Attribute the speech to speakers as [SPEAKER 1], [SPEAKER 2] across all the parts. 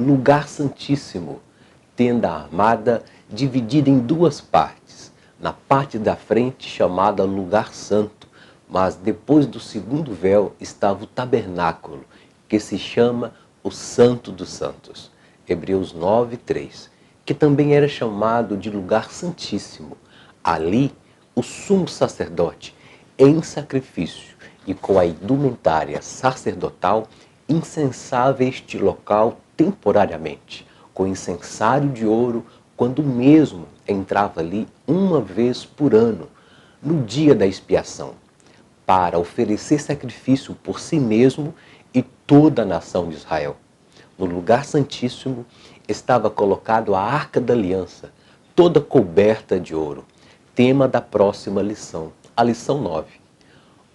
[SPEAKER 1] lugar santíssimo, tenda armada dividida em duas partes. Na parte da frente chamada lugar santo, mas depois do segundo véu estava o tabernáculo, que se chama o Santo dos Santos. Hebreus 9:3, que também era chamado de lugar santíssimo. Ali, o sumo sacerdote, em sacrifício e com a indumentária sacerdotal, incensava este local temporariamente, com incensário de ouro, quando mesmo entrava ali uma vez por ano, no dia da expiação, para oferecer sacrifício por si mesmo e toda a nação de Israel. No lugar santíssimo estava colocado a Arca da Aliança, toda coberta de ouro, tema da próxima lição, a lição 9.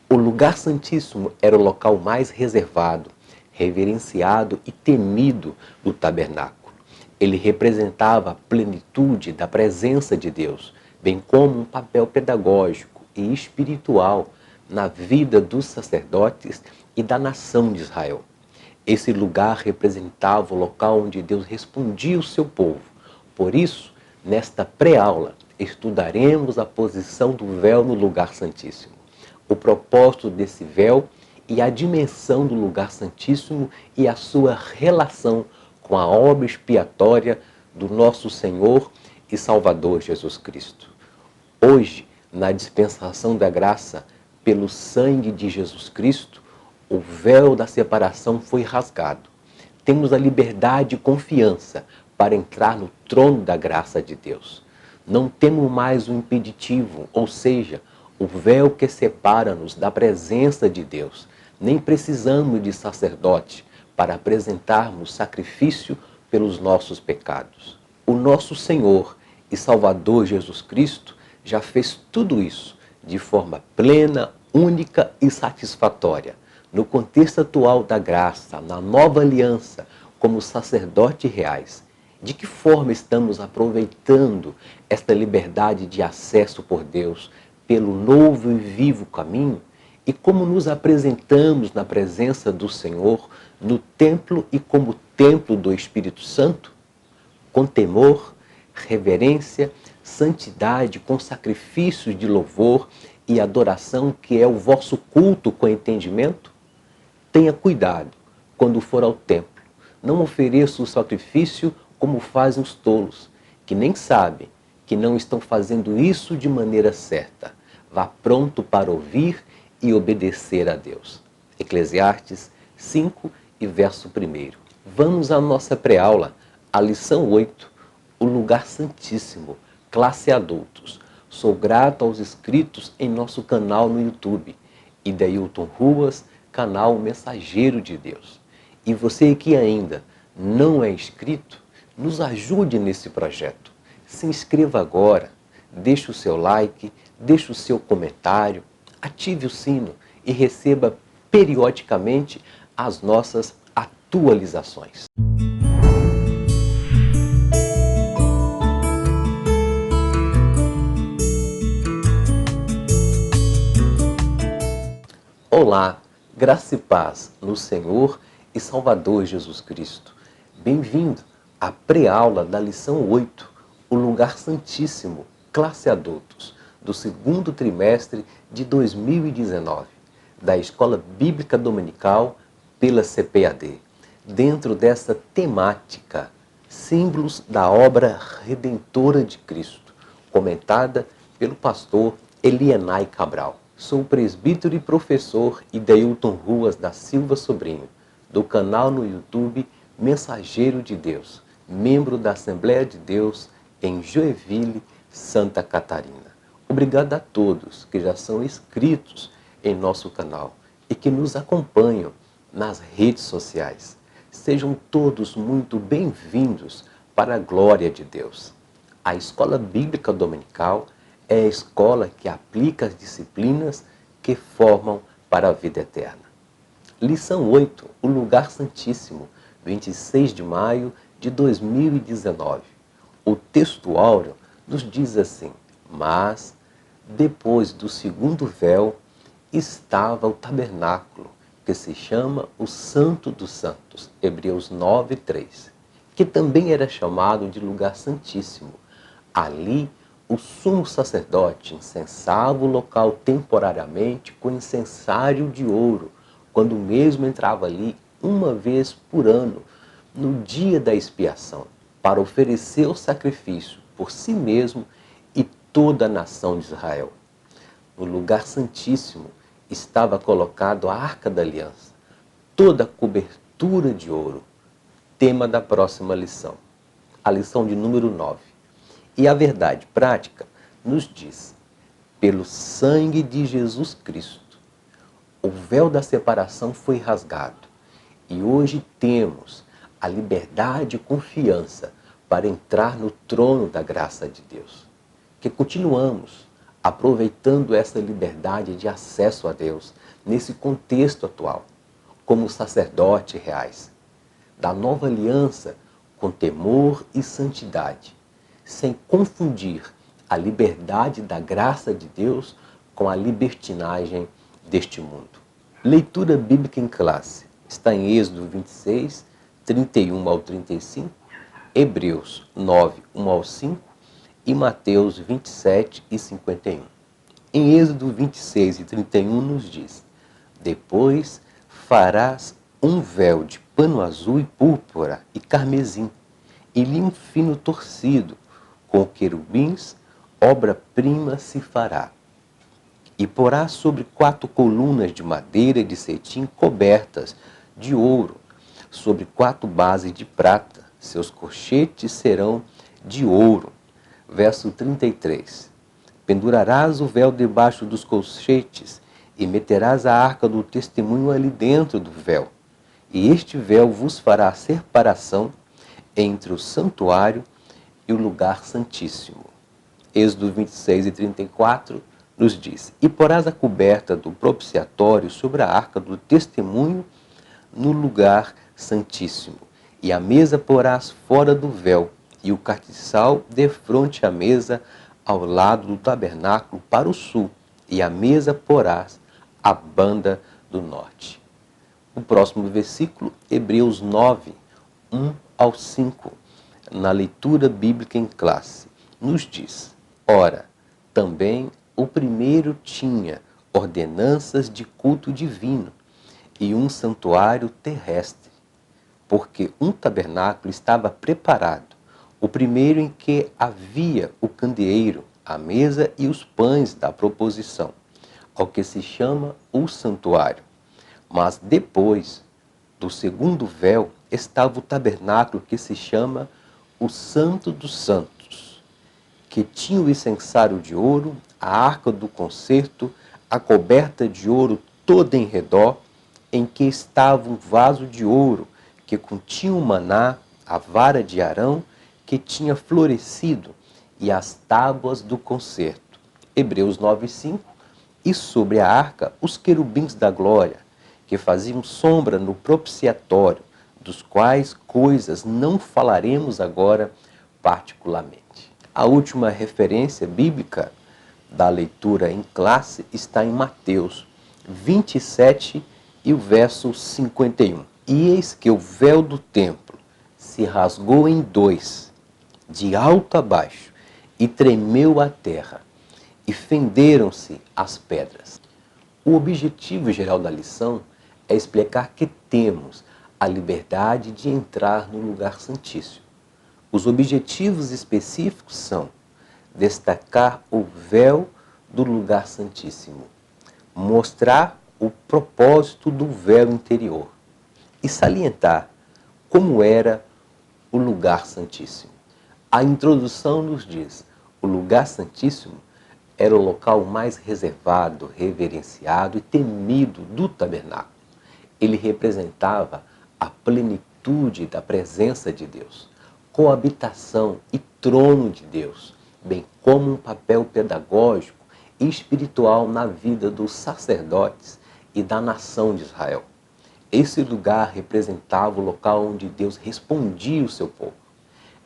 [SPEAKER 1] O lugar santíssimo era o local mais reservado, reverenciado e temido do tabernáculo. Ele representava a plenitude da presença de Deus, bem como um papel pedagógico e espiritual na vida dos sacerdotes e da nação de Israel. Esse lugar representava o local onde Deus respondia ao seu povo. Por isso, nesta pré-aula, estudaremos a posição do véu no lugar santíssimo, o propósito desse véu e a dimensão do lugar santíssimo e a sua relação com a obra expiatória do nosso Senhor e Salvador Jesus Cristo. Hoje, na dispensação da graça, pelo sangue de Jesus Cristo, o véu da separação foi rasgado. Temos a liberdade e confiança para entrar no trono da graça de Deus. Não temos mais o impeditivo, ou seja, o véu que separa-nos da presença de Deus. Nem precisamos de sacerdote para apresentarmos sacrifício pelos nossos pecados. O nosso Senhor e Salvador Jesus Cristo já fez tudo isso de forma plena, única e satisfatória. No contexto atual da graça, na nova aliança, como sacerdotes reais, de que forma estamos aproveitando esta liberdade de acesso por Deus pelo novo e vivo caminho? E como nos apresentamos na presença do Senhor, no templo e como templo do Espírito Santo? Com temor, reverência, santidade, com sacrifícios de louvor e adoração, que é o vosso culto com entendimento? Tenha cuidado quando for ao templo. Não ofereça o sacrifício como fazem os tolos, que nem sabem que não estão fazendo isso de maneira certa. Vá pronto para ouvir e obedecer a Deus. Eclesiastes 5 e verso 1. Vamos à nossa pré-aula, a lição 8, o lugar santíssimo, classe adultos. Sou grato aos inscritos em nosso canal no YouTube, Idailton Ruas, canal Mensageiro de Deus. E você que ainda não é inscrito, nos ajude nesse projeto. Se inscreva agora, deixe o seu like, deixe o seu comentário, ative o sino e receba periodicamente as nossas atualizações. Olá, graça e paz no Senhor e Salvador Jesus Cristo. Bem-vindo à pré-aula da lição 8, o lugar santíssimo, classe adultos, do segundo trimestre de 2019, da Escola Bíblica Dominical pela CPAD. Dentro dessa temática, símbolos da obra redentora de Cristo, comentada pelo pastor Elienay Cabral. Sou o presbítero e professor Idailton Ruas da Silva Sobrinho, do canal no YouTube Mensageiro de Deus, membro da Assembleia de Deus em Joinville, Santa Catarina. Obrigado a todos que já são inscritos em nosso canal e que nos acompanham nas redes sociais. Sejam todos muito bem-vindos para a glória de Deus. A Escola Bíblica Dominical é a escola que aplica as disciplinas que formam para a vida eterna. Lição 8, o lugar santíssimo, 26 de maio de 2019. O texto áureo nos diz assim: mas, depois do segundo véu, estava o tabernáculo, que se chama o Santo dos Santos. Hebreus 9:3. que também era chamado de lugar santíssimo. Ali, o sumo sacerdote incensava o local temporariamente com incensário de ouro, quando mesmo entrava ali uma vez por ano, no dia da expiação, para oferecer o sacrifício por si mesmo e toda a nação de Israel. No lugar santíssimo estava colocado a Arca da Aliança, toda a cobertura de ouro, tema da próxima lição, a lição de número 9. E a verdade prática nos diz: pelo sangue de Jesus Cristo, o véu da separação foi rasgado e hoje temos a liberdade e confiança para entrar no trono da graça de Deus. Que continuamos aproveitando essa liberdade de acesso a Deus nesse contexto atual, como sacerdotes reais, da nova aliança com temor e santidade, sem confundir a liberdade da graça de Deus com a libertinagem deste mundo. Leitura bíblica em classe está em Êxodo 26, 31 ao 35, Hebreus 9, 1 ao 5 e Mateus 27 e 51. Em Êxodo 26 e 31 nos diz: depois farás um véu de pano azul e púrpura e carmesim, e linho fino torcido, com querubins, obra-prima se fará. E porás sobre 4 colunas de madeira de cetim cobertas de ouro, sobre 4 bases de prata, seus corchetes serão de ouro. Verso 33. Pendurarás o véu debaixo dos colchetes e meterás a arca do testemunho ali dentro do véu. E este véu vos fará separação entre o santuário e o lugar santíssimo. Êxodo 26 e 34 nos diz: e porás a coberta do propiciatório sobre a arca do testemunho no lugar santíssimo. E a mesa porás fora do véu, e o castiçal defronte a mesa ao lado do tabernáculo para o sul, e a mesa porás à banda do norte. O próximo versículo, Hebreus 9, 1 ao 5, na leitura bíblica em classe, nos diz: ora, também o primeiro tinha ordenanças de culto divino e um santuário terrestre, porque um tabernáculo estava preparado, o primeiro em que havia o candeeiro, a mesa e os pães da proposição, ao que se chama o santuário. Mas depois do segundo véu estava o tabernáculo que se chama o Santo dos Santos, que tinha o incensário de ouro, a arca do concerto, a coberta de ouro toda em redor, em que estava um vaso de ouro que continha o maná, a vara de Arão, que tinha florescido, e as tábuas do concerto. Hebreus 9:5. E sobre a arca os querubins da glória, que faziam sombra no propiciatório, dos quais coisas não falaremos agora particularmente. A última referência bíblica da leitura em classe está em Mateus 27 e o verso 51. E eis que o véu do templo se rasgou em 2, de alto a baixo, e tremeu a terra, e fenderam-se as pedras. O objetivo geral da lição é explicar que temos a liberdade de entrar no lugar santíssimo. Os objetivos específicos são destacar o véu do lugar santíssimo, mostrar o propósito do véu interior e salientar como era o lugar santíssimo. A introdução nos diz: o lugar santíssimo era o local mais reservado, reverenciado e temido do tabernáculo. Ele representava a plenitude da presença de Deus, coabitação e trono de Deus, bem como um papel pedagógico e espiritual na vida dos sacerdotes e da nação de Israel. Esse lugar representava o local onde Deus respondia o seu povo.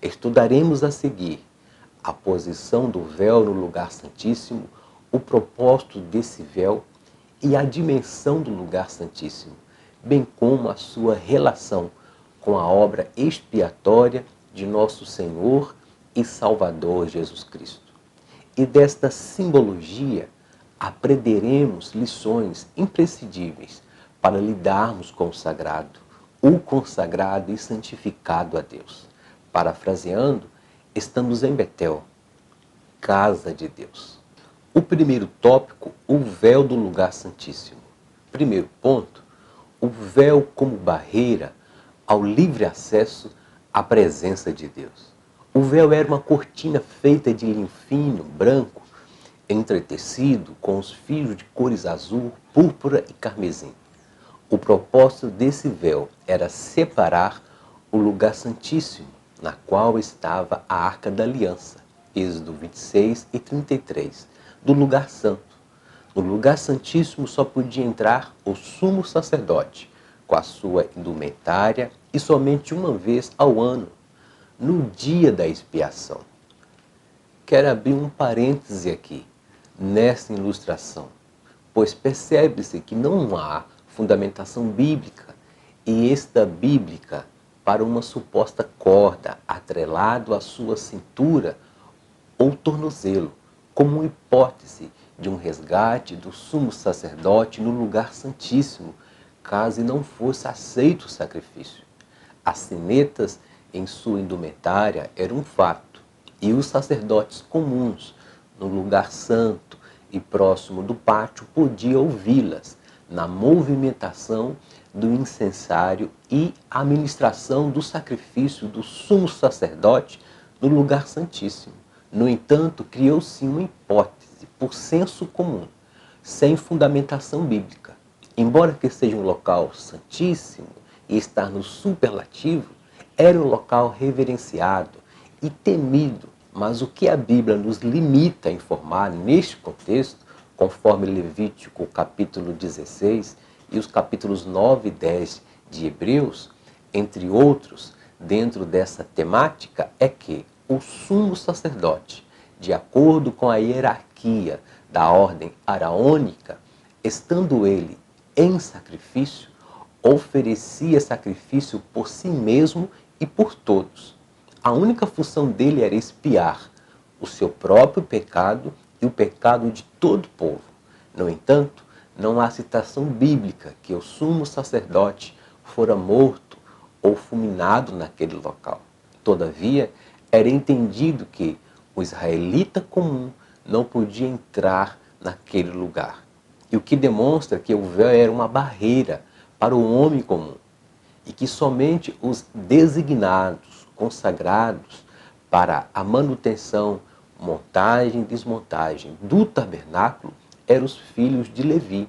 [SPEAKER 1] Estudaremos a seguir a posição do véu no lugar santíssimo, o propósito desse véu e a dimensão do lugar santíssimo, bem como a sua relação com a obra expiatória de nosso Senhor e Salvador Jesus Cristo. E desta simbologia aprenderemos lições imprescindíveis para lidarmos com o consagrado e santificado a Deus. Parafraseando, estamos em Betel, casa de Deus. O primeiro tópico, o véu do lugar santíssimo. Primeiro ponto, o véu como barreira ao livre acesso à presença de Deus. O véu era uma cortina feita de linho fino, branco, entretecido com os fios de cores azul, púrpura e carmesim. O propósito desse véu era separar o lugar santíssimo, na qual estava a Arca da Aliança, Êxodo 26 e 33, do lugar santo. No lugar santíssimo só podia entrar o sumo sacerdote, com a sua indumentária e somente uma vez ao ano, no dia da expiação. Quero abrir um parêntese aqui, nessa ilustração, pois percebe-se que não há fundamentação bíblica e extra-bíblica para uma suposta corda atrelado à sua cintura ou tornozelo, como uma hipótese de um resgate do sumo sacerdote no lugar santíssimo, caso não fosse aceito o sacrifício. As sinetas em sua indumentária eram um fato, e os sacerdotes comuns, no lugar santo e próximo do pátio, podiam ouvi-las na movimentação do incensário e a ministração do sacrifício do sumo sacerdote no lugar santíssimo. No entanto, criou-se uma hipótese por senso comum, sem fundamentação bíblica. Embora que seja um local santíssimo e estar no superlativo, era um local reverenciado e temido, mas o que a Bíblia nos limita a informar neste contexto, conforme Levítico capítulo 16 e os capítulos 9 e 10 de Hebreus, entre outros, dentro dessa temática, é que o sumo sacerdote, de acordo com a hierarquia da ordem araônica, estando ele em sacrifício, oferecia sacrifício por si mesmo e por todos. A única função dele era expiar o seu próprio pecado e o pecado de todo o povo. No entanto, não há citação bíblica que o sumo sacerdote fora morto ou fulminado naquele local. Todavia, era entendido que o israelita comum não podia entrar naquele lugar. E o que demonstra que o véu era uma barreira para o homem comum e que somente os designados, consagrados para a manutenção, montagem e desmontagem do tabernáculo eram os filhos de Levi,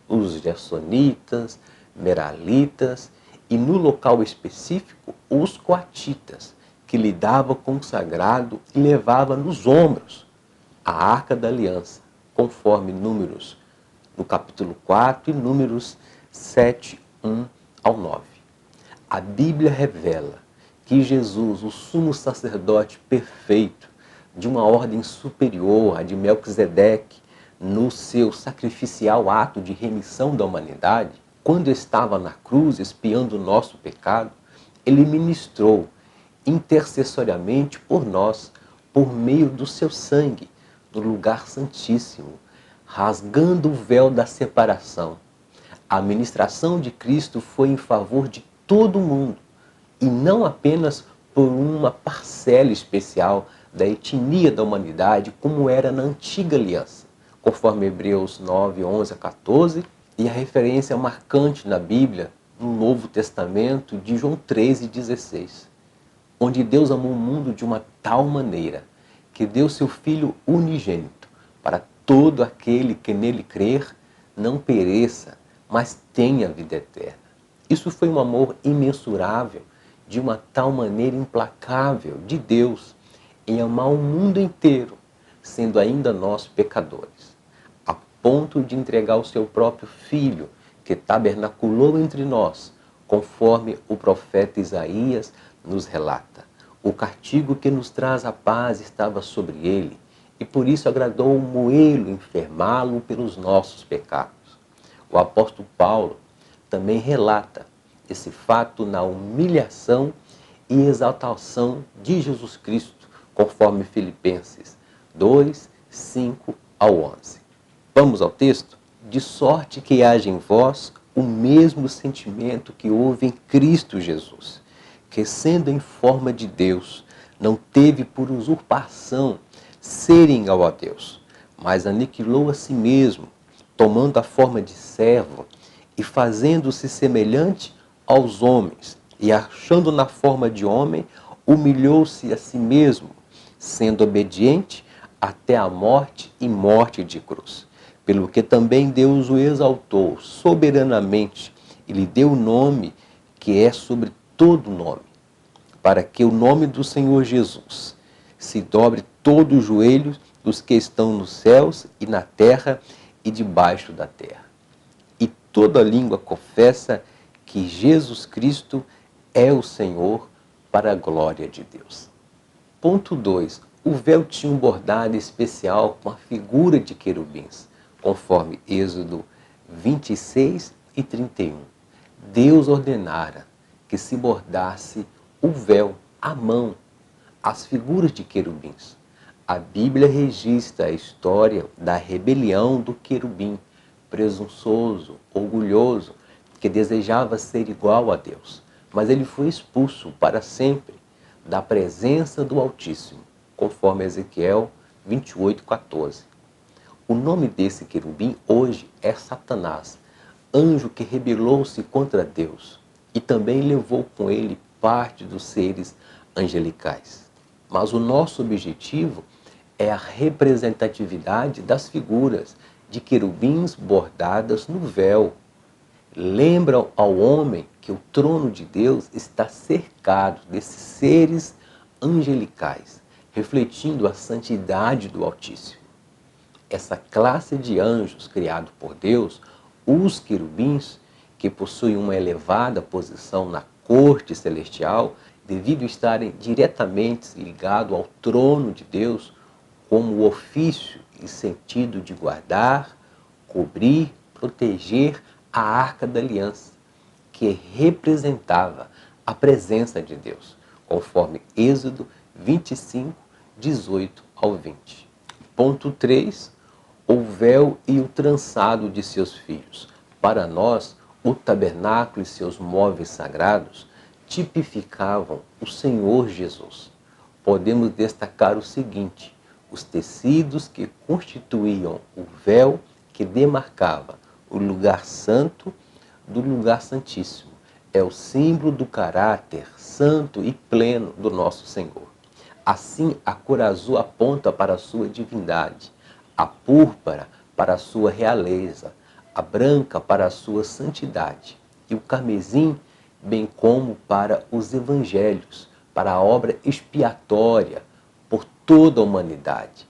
[SPEAKER 1] os gersonitas, meralitas e, no local específico, os coatitas, que lidavam com o sagrado e levava nos ombros a Arca da Aliança, conforme Números no capítulo 4 e Números 7, 1 ao 9. A Bíblia revela que Jesus, o sumo sacerdote perfeito, de uma ordem superior à de Melquisedeque, no seu sacrificial ato de remissão da humanidade, quando estava na cruz expiando o nosso pecado, ele ministrou intercessoriamente por nós, por meio do seu sangue, no lugar santíssimo, rasgando o véu da separação. A ministração de Cristo foi em favor de todo mundo, e não apenas por uma parcela especial da etnia da humanidade, como era na antiga aliança, conforme Hebreus 9, 11 a 14, e a referência marcante na Bíblia, no Novo Testamento, de João 13, 16. Onde Deus amou o mundo de uma tal maneira que deu seu Filho unigênito para todo aquele que nele crer não pereça, mas tenha vida eterna. Isso foi um amor imensurável, de uma tal maneira implacável de Deus em amar o mundo inteiro, sendo ainda nós pecadores, a ponto de entregar o seu próprio Filho, que tabernaculou entre nós, conforme o profeta Isaías nos relata. O castigo que nos traz a paz estava sobre ele, e por isso agradou moê-lo, enfermá-lo pelos nossos pecados. O apóstolo Paulo também relata, esse fato na humilhação e exaltação de Jesus Cristo, conforme Filipenses 2, 5 ao 11. Vamos ao texto? De sorte que haja em vós o mesmo sentimento que houve em Cristo Jesus, que sendo em forma de Deus, não teve por usurpação ser igual a Deus, mas aniquilou a si mesmo, tomando a forma de servo e fazendo-se semelhante aos homens, e achando na forma de homem, humilhou-se a si mesmo, sendo obediente até a morte e morte de cruz. Pelo que também Deus o exaltou soberanamente e lhe deu o nome que é sobre todo nome, para que o nome do Senhor Jesus se dobre todo o joelho dos que estão nos céus e na terra e debaixo da terra. E toda língua confessa que Jesus Cristo é o Senhor, para a glória de Deus. Ponto 2. O véu tinha um bordado especial com a figura de querubins, conforme Êxodo 26 e 31. Deus ordenara que se bordasse o véu à mão, as figuras de querubins. A Bíblia registra a história da rebelião do querubim, presunçoso, orgulhoso, que desejava ser igual a Deus. Mas ele foi expulso para sempre da presença do Altíssimo, conforme Ezequiel 28:14. O nome desse querubim hoje é Satanás, anjo que rebelou-se contra Deus e também levou com ele parte dos seres angelicais. Mas o nosso objetivo é a representatividade das figuras de querubins bordadas no véu. Lembram ao homem que o trono de Deus está cercado desses seres angelicais, refletindo a santidade do Altíssimo. Essa classe de anjos criados por Deus, os querubins, que possuem uma elevada posição na corte celestial, devido a estarem diretamente ligados ao trono de Deus, como o ofício e sentido de guardar, cobrir, proteger a Arca da Aliança, que representava a presença de Deus, conforme Êxodo 25, 18 ao 20. Ponto 3. O véu e o trançado de seus filhos. Para nós, o tabernáculo e seus móveis sagrados tipificavam o Senhor Jesus. Podemos destacar o seguinte: os tecidos que constituíam o véu que demarcava o lugar santo do lugar santíssimo. É o símbolo do caráter santo e pleno do nosso Senhor. Assim, a cor azul aponta para a sua divindade, a púrpura para a sua realeza, a branca para a sua santidade e o carmesim, bem como para os evangelhos, para a obra expiatória por toda a humanidade.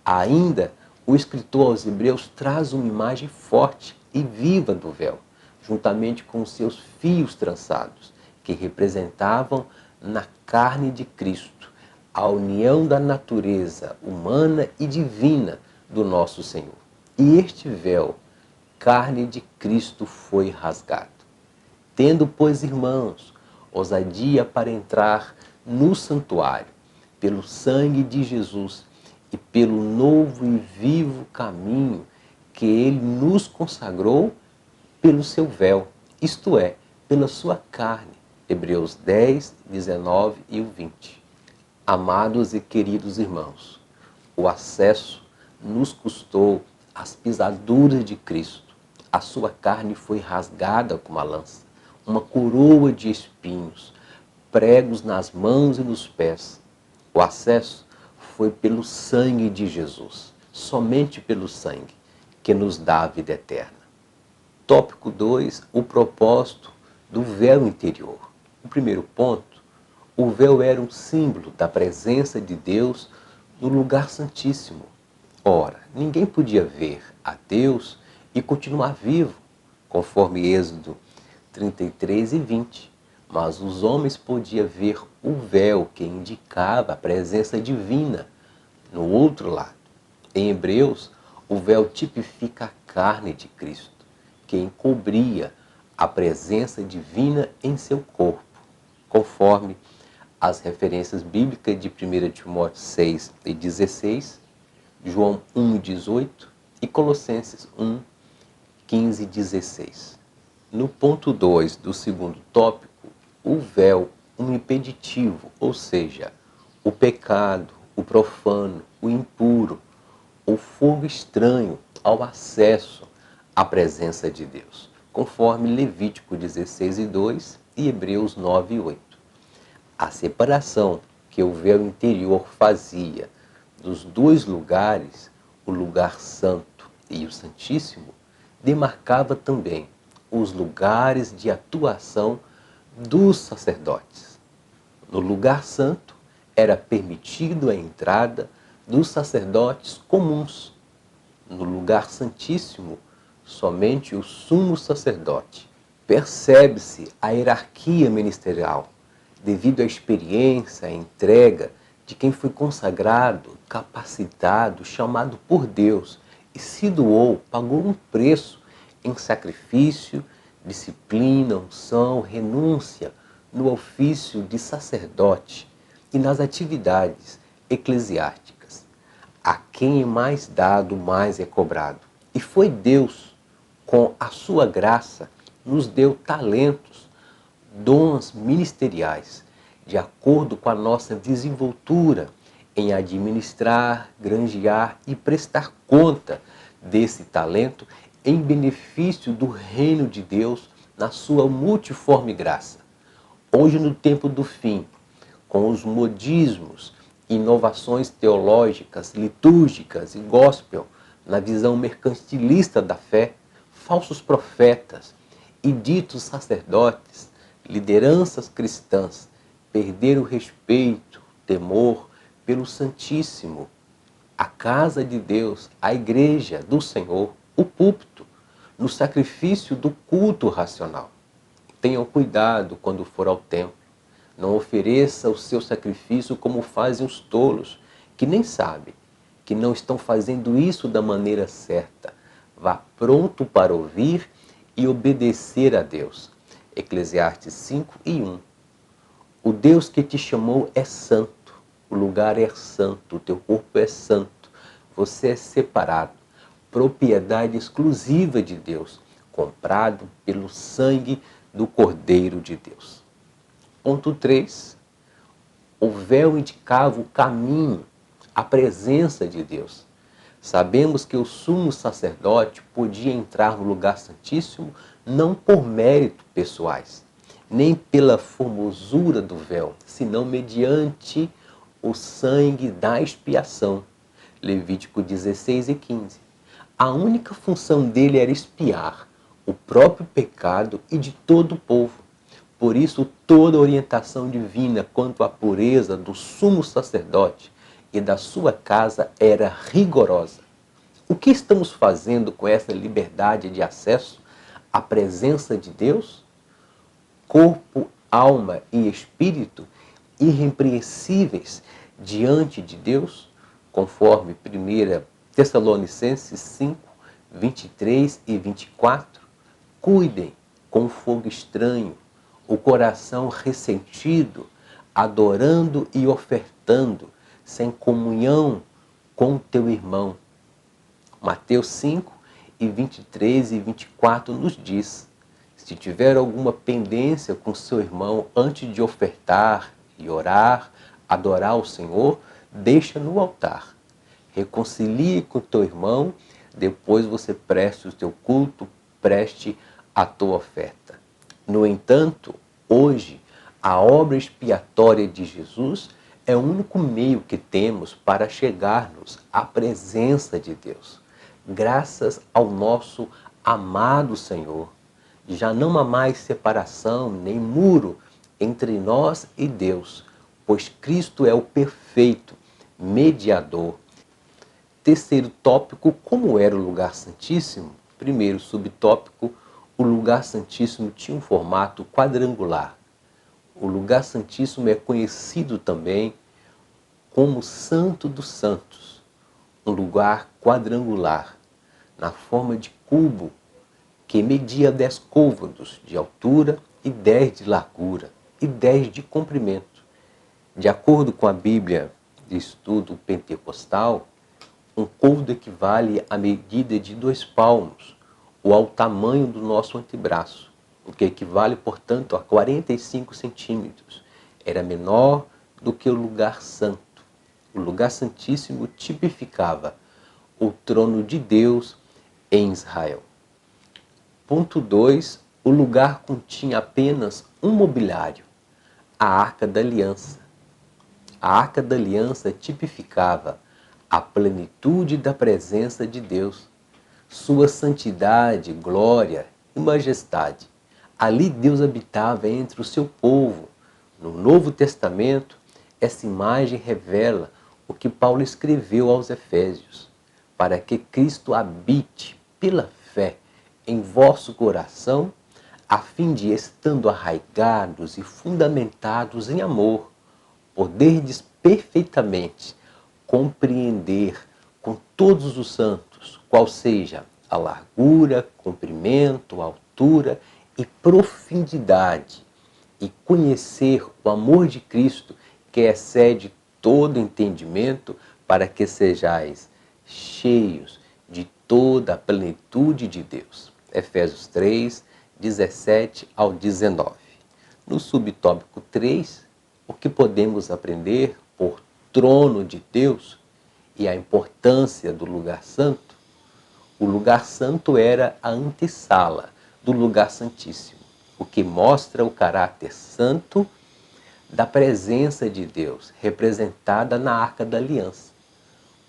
[SPEAKER 1] Ainda, o escritor aos Hebreus traz uma imagem forte e viva do véu, juntamente com os seus fios trançados, que representavam na carne de Cristo a união da natureza humana e divina do nosso Senhor. E este véu, carne de Cristo, foi rasgado. Tendo, pois, irmãos, ousadia para entrar no santuário, pelo sangue de Jesus e pelo novo e vivo caminho que ele nos consagrou pelo seu véu, isto é, pela sua carne. Hebreus 10, 19 e 20. Amados e queridos irmãos, o acesso nos custou as pisaduras de Cristo. A sua carne foi rasgada com uma lança, uma coroa de espinhos, pregos nas mãos e nos pés. O acesso foi pelo sangue de Jesus, somente pelo sangue, que nos dá a vida eterna. Tópico 2, o propósito do véu interior. O primeiro ponto: o véu era um símbolo da presença de Deus no lugar santíssimo. Ora, ninguém podia ver a Deus e continuar vivo, conforme Êxodo 33 e 20. Mas os homens podiam ver o véu que indicava a presença divina no outro lado. Em Hebreus, o véu tipifica a carne de Cristo, que encobria a presença divina em seu corpo, conforme as referências bíblicas de 1 Timóteo 6 e 16, João 1 e 18 e Colossenses 1, 15 e 16. No ponto 2 do segundo tópico, o véu, um impeditivo, ou seja, o pecado, o profano, o impuro, o fogo estranho ao acesso à presença de Deus, conforme Levítico 16 e 2 e Hebreus 9 e 8. A separação que o véu interior fazia dos dois lugares, o lugar santo e o santíssimo, demarcava também os lugares de atuação dos sacerdotes. No lugar santo era permitido a entrada dos sacerdotes comuns. No lugar santíssimo, somente o sumo sacerdote. Percebe-se a hierarquia ministerial, devido à experiência, à entrega de quem foi consagrado, capacitado, chamado por Deus e se doou, pagou um preço em sacrifício, disciplina, unção, renúncia no ofício de sacerdote e nas atividades eclesiásticas. A quem é mais dado, mais é cobrado. E foi Deus, com a sua graça, nos deu talentos, dons ministeriais, de acordo com a nossa desenvoltura em administrar, granjear e prestar conta desse talento em benefício do reino de Deus na sua multiforme graça. Hoje, no tempo do fim, com os modismos, inovações teológicas, litúrgicas e gospel, na visão mercantilista da fé, falsos profetas e ditos sacerdotes, lideranças cristãs, perderam o respeito, temor pelo Santíssimo, a casa de Deus, a igreja do Senhor, o púlpito, no sacrifício do culto racional. Tenham cuidado quando for ao templo. Não ofereça o seu sacrifício como fazem os tolos, que nem sabem, que não estão fazendo isso da maneira certa. Vá pronto para ouvir e obedecer a Deus. Eclesiastes 5 e 1. O Deus que te chamou é santo, o lugar é santo, o teu corpo é santo, você é separado, propriedade exclusiva de Deus, comprado pelo sangue do Cordeiro de Deus. Ponto 3. O véu indicava o caminho, a presença de Deus. Sabemos que o sumo sacerdote podia entrar no lugar santíssimo não por méritos pessoais, nem pela formosura do véu, senão mediante o sangue da expiação. Levítico 16 e 15. A única função dele era expiar o próprio pecado e de todo o povo. Por isso, toda orientação divina quanto à pureza do sumo sacerdote e da sua casa era rigorosa. O que estamos fazendo com essa liberdade de acesso à presença de Deus? Corpo, alma e espírito irrepreensíveis diante de Deus, conforme 1 Tessalonicenses 5, 23 e 24. Cuidem com o fogo estranho, o coração ressentido, adorando e ofertando, sem comunhão com o teu irmão. Mateus 5, e 23 e 24 nos diz: se tiver alguma pendência com seu irmão antes de ofertar e orar, adorar o Senhor, deixa no altar. Reconcilie com teu irmão, depois você preste o teu culto, preste a tua oferta. No entanto, hoje, a obra expiatória de Jesus é o único meio que temos para chegarmos à presença de Deus. Graças ao nosso amado Senhor, já não há mais separação nem muro entre nós e Deus, pois Cristo é o perfeito mediador. Terceiro tópico, como era o lugar santíssimo? Primeiro subtópico, o lugar santíssimo tinha um formato quadrangular. O lugar santíssimo é conhecido também como Santo dos Santos, um lugar quadrangular, na forma de cubo, que media 10 côvados de altura e 10 de largura e 10 de comprimento. De acordo com a Bíblia de Estudo Pentecostal, um côvado equivale à medida de 2 palmos, ou ao tamanho do nosso antebraço, o que equivale, portanto, a 45 centímetros. Era menor do que o lugar santo. O lugar santíssimo tipificava o trono de Deus em Israel. Ponto 2. O lugar continha apenas um mobiliário, a Arca da Aliança. A Arca da Aliança tipificava a plenitude da presença de Deus, sua santidade, glória e majestade. Ali Deus habitava entre o seu povo. No Novo Testamento, essa imagem revela o que Paulo escreveu aos Efésios, para que Cristo habite pela fé em vosso coração, a fim de, estando arraigados e fundamentados em amor, poderdes perfeitamente compreender com todos os santos qual seja a largura, comprimento, altura e profundidade, e conhecer o amor de Cristo que excede todo entendimento, para que sejais cheios de toda a plenitude de Deus. Efésios 3, 17 ao 19. No subtópico 3, o que podemos aprender por trono de Deus e a importância do lugar santo? O lugar santo era a antessala do lugar santíssimo, o que mostra o caráter santo da presença de Deus, representada na Arca da Aliança,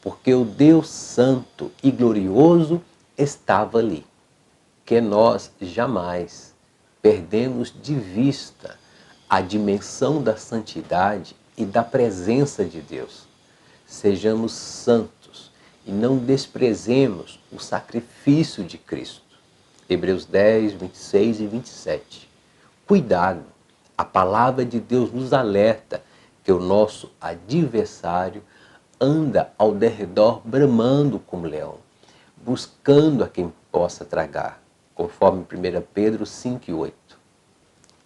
[SPEAKER 1] porque o Deus santo e glorioso estava ali, que nós jamais perdemos de vista a dimensão da santidade e da presença de Deus. Sejamos santos e não desprezemos o sacrifício de Cristo. Hebreus 10, 26 e 27. Cuidado! A palavra de Deus nos alerta que o nosso adversário anda ao derredor bramando como leão, buscando a quem possa tragar, conforme 1 Pedro 5 e 8.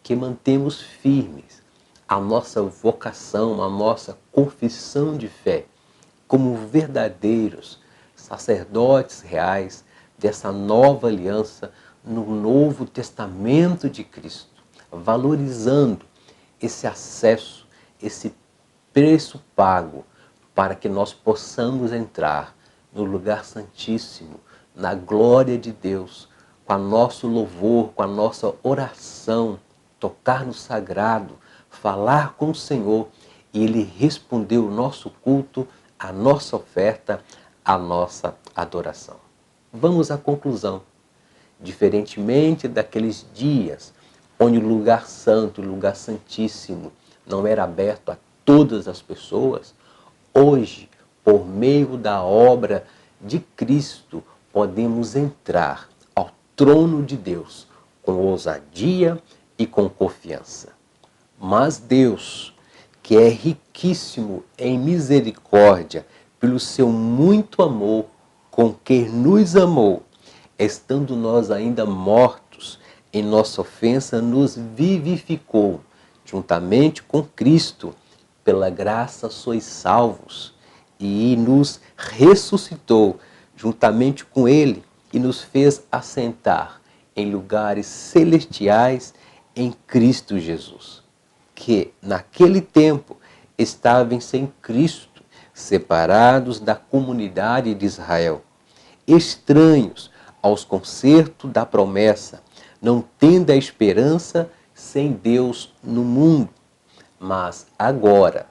[SPEAKER 1] Que mantemos firmes a nossa vocação, a nossa confissão de fé, como verdadeiros sacerdotes reais dessa nova aliança no Novo Testamento de Cristo, valorizando esse acesso, esse preço pago, para que nós possamos entrar no lugar santíssimo, na glória de Deus, com o nosso louvor, com a nossa oração, tocar no sagrado, falar com o Senhor, e Ele respondeu o nosso culto, a nossa oferta, a nossa adoração. Vamos à conclusão. Diferentemente daqueles dias onde o lugar santo, o lugar santíssimo, não era aberto a todas as pessoas, hoje, por meio da obra de Cristo, podemos entrar ao trono de Deus com ousadia e com confiança. Mas Deus, que é riquíssimo em misericórdia, pelo seu muito amor com que nos amou, estando nós ainda mortos em nossa ofensa, nos vivificou, juntamente com Cristo. Pela graça sois salvos, e nos ressuscitou juntamente com Ele, e nos fez assentar em lugares celestiais em Cristo Jesus, que naquele tempo estavam sem Cristo, separados da comunidade de Israel, estranhos aos concertos da promessa, não tendo a esperança sem Deus no mundo. Mas agora,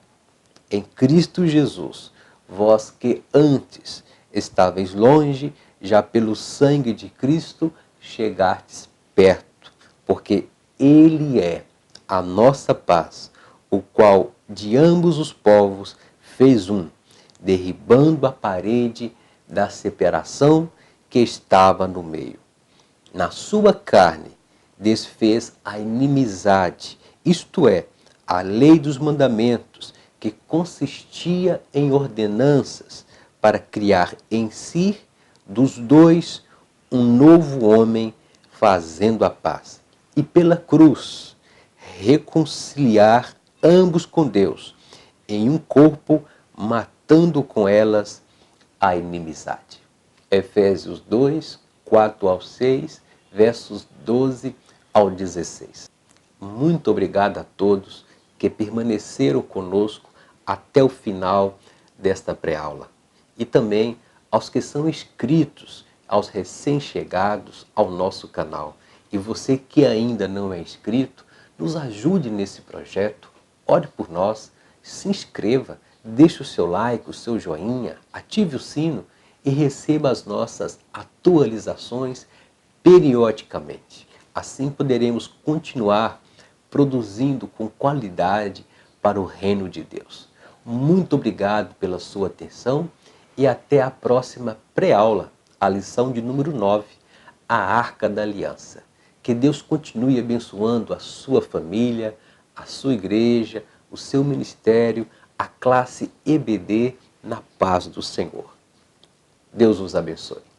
[SPEAKER 1] em Cristo Jesus, vós que antes estáveis longe, já pelo sangue de Cristo chegastes perto, porque Ele é a nossa paz, o qual de ambos os povos fez um, derribando a parede da separação que estava no meio. Na sua carne desfez a inimizade, isto é, a lei dos mandamentos, que consistia em ordenanças, para criar em si dos dois um novo homem, fazendo a paz, e pela cruz reconciliar ambos com Deus em um corpo, matando com elas a inimizade. Efésios 2, 4 ao 6, versos 12 ao 16. Muito obrigado a todos que permaneceram conosco até o final desta pré-aula. E também aos que são inscritos, aos recém-chegados ao nosso canal. E você que ainda não é inscrito, nos ajude nesse projeto, ore por nós, se inscreva, deixe o seu like, o seu joinha, ative o sino e receba as nossas atualizações periodicamente. Assim poderemos continuar produzindo com qualidade para o reino de Deus. Muito obrigado pela sua atenção e até a próxima pré-aula, a lição de número 9, a Arca da Aliança. Que Deus continue abençoando a sua família, a sua igreja, o seu ministério, a classe EBD na paz do Senhor. Deus os abençoe.